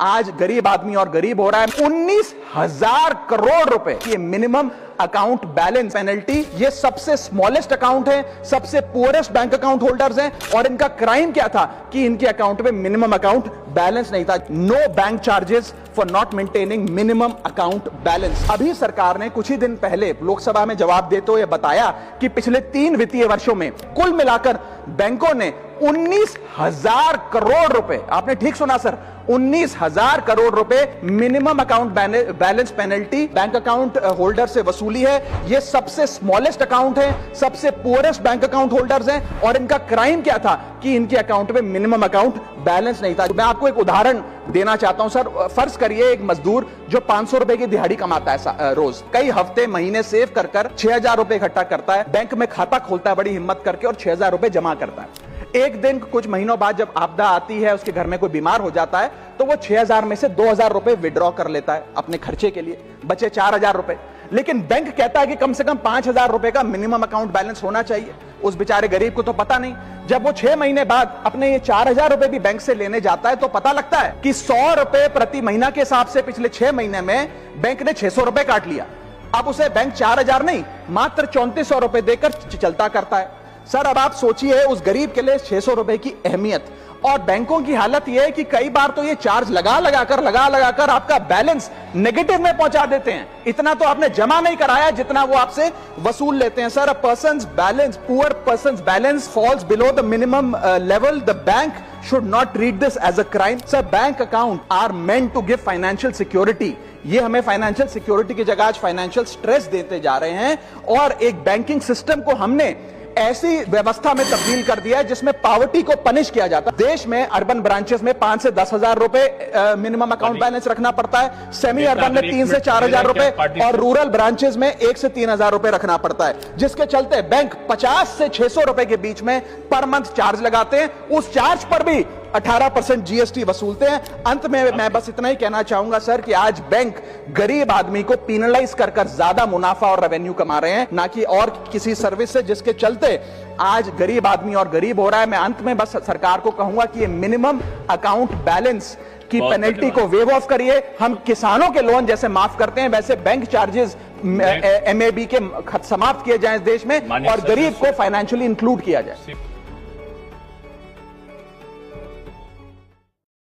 आज गरीब आदमी और गरीब हो रहा है। 19,000 करोड़ रुपए ये मिनिमम अकाउंट बैलेंस पेनल्टी, ये सबसे स्मॉलेस्ट अकाउंट है, सबसे पुअरेस्ट बैंक अकाउंट होल्डर्स हैं, और इनका क्राइम क्या था कि इनके अकाउंट में मिनिमम अकाउंट बैलेंस नहीं था। No bank charges for not maintaining minimum account balance. अभी सरकार ने कुछ ही दिन पहले लोकसभा में जवाब देते हुए बताया कि पिछले 3 वित्तीय वर्षों में कुल मिलाकर बैंकों ने 19,000 करोड़ रुपए, आपने ठीक सुना सर, 19,000 करोड़ रुपए minimum account balance penalty bank account holder से वसूली है। ये सबसे स्मॉलेस्ट अकाउंट है, सबसे पुअरेस्ट बैंक अकाउंट होल्डर्स हैं, और इनका क्राइम क्या था कि इनके अकाउंट में मिनिमम अकाउंट बैलेंस नहीं था। मैं आपको एक उदाहरण देना चाहता हूं सर। फर्ज करिए एक मजदूर जो 500 रुपए की दिहाड़ी कमाता है रोज, कई हफ्ते महीने सेव कर 6,000 रुपए इकट्ठा करता है, बैंक में खाता खोलता है बड़ी हिम्मत करके और 6,000 रुपए जमा करता है। एक दिन कुछ महीनों बाद जब आपदा आती है, उसके घर में कोई बीमार हो जाता है, तो वो 6,000 में से 2,000 रुपए विड्रॉ कर लेता है अपने खर्चे के लिए, बचे 4,000 रुपए। लेकिन बैंक कहता है कि कम से कम 5,000 रुपए का मिनिमम अकाउंट बैलेंस होना चाहिए। उस बेचारे गरीब को तो पता नहीं। जब वो 6 महीने बाद अपने ये 4,000 रुपए भी बैंक से लेने जाता है तो पता लगता है कि 100 रुपए प्रति महीना के हिसाब से पिछले 6 महीने में बैंक ने 600 रुपए काट लिया। अब उसे बैंक 4,000 नहीं, मात्र 3,400 रुपए देकर चलता करता है। सर अब आप सोचिए उस गरीब के लिए 600 रुपए की अहमियत। और बैंकों की हालत यह है कि कई बार तो ये चार्ज लगा लगाकर आपका बैलेंस नेगेटिव में पहुंचा देते हैं। इतना तो आपने जमा नहीं कराया जितना वो आपसे वसूल लेते हैं। Sir, poor persons balance falls below the minimum level, the bank should not treat this as a crime. Sir, bank account are meant to give financial security. ये हमें फाइनेंशियल सिक्योरिटी की जगह आज फाइनेंशियल स्ट्रेस देते जा रहे हैं, और एक बैंकिंग सिस्टम को हमने ऐसी व्यवस्था में तब्दील कर दिया है जिसमें पॉवर्टी को पनिश किया जाता है। देश में अर्बन ब्रांचेस में 5 से 10,000 रुपए मिनिमम अकाउंट बैलेंस रखना पड़ता है, सेमी अर्बन में 3 से 4,000 रुपए, और रूरल ब्रांचेस में 1 से 3,000 रुपए रखना पड़ता है, जिसके चलते बैंक 50 से 600 रुपए के बीच में पर मंथ चार्ज लगाते हैं। उस चार्ज पर भी 18% जीएसटी वसूलते हैं। अंत में मैं बस इतना ही कहना चाहूंगा सर कि आज बैंक गरीब आदमी को पीनलाइज कर ज्यादा मुनाफा और रेवेन्यू कमा रहे हैं, ना कि और किसी सर्विस से, जिसके चलते आज गरीब आदमी और गरीब हो रहा है। मैं अंत में बस सरकार को कहूंगा कि ये मिनिमम अकाउंट बैलेंस की पेनल्टी को वेव ऑफ करिए। हम किसानों के लोन जैसे माफ करते हैं, वैसे बैंक चार्जेस एमएबी के समाप्त किए जाएं इस देश में, और गरीब को फाइनेंशियली इंक्लूड किया जाए।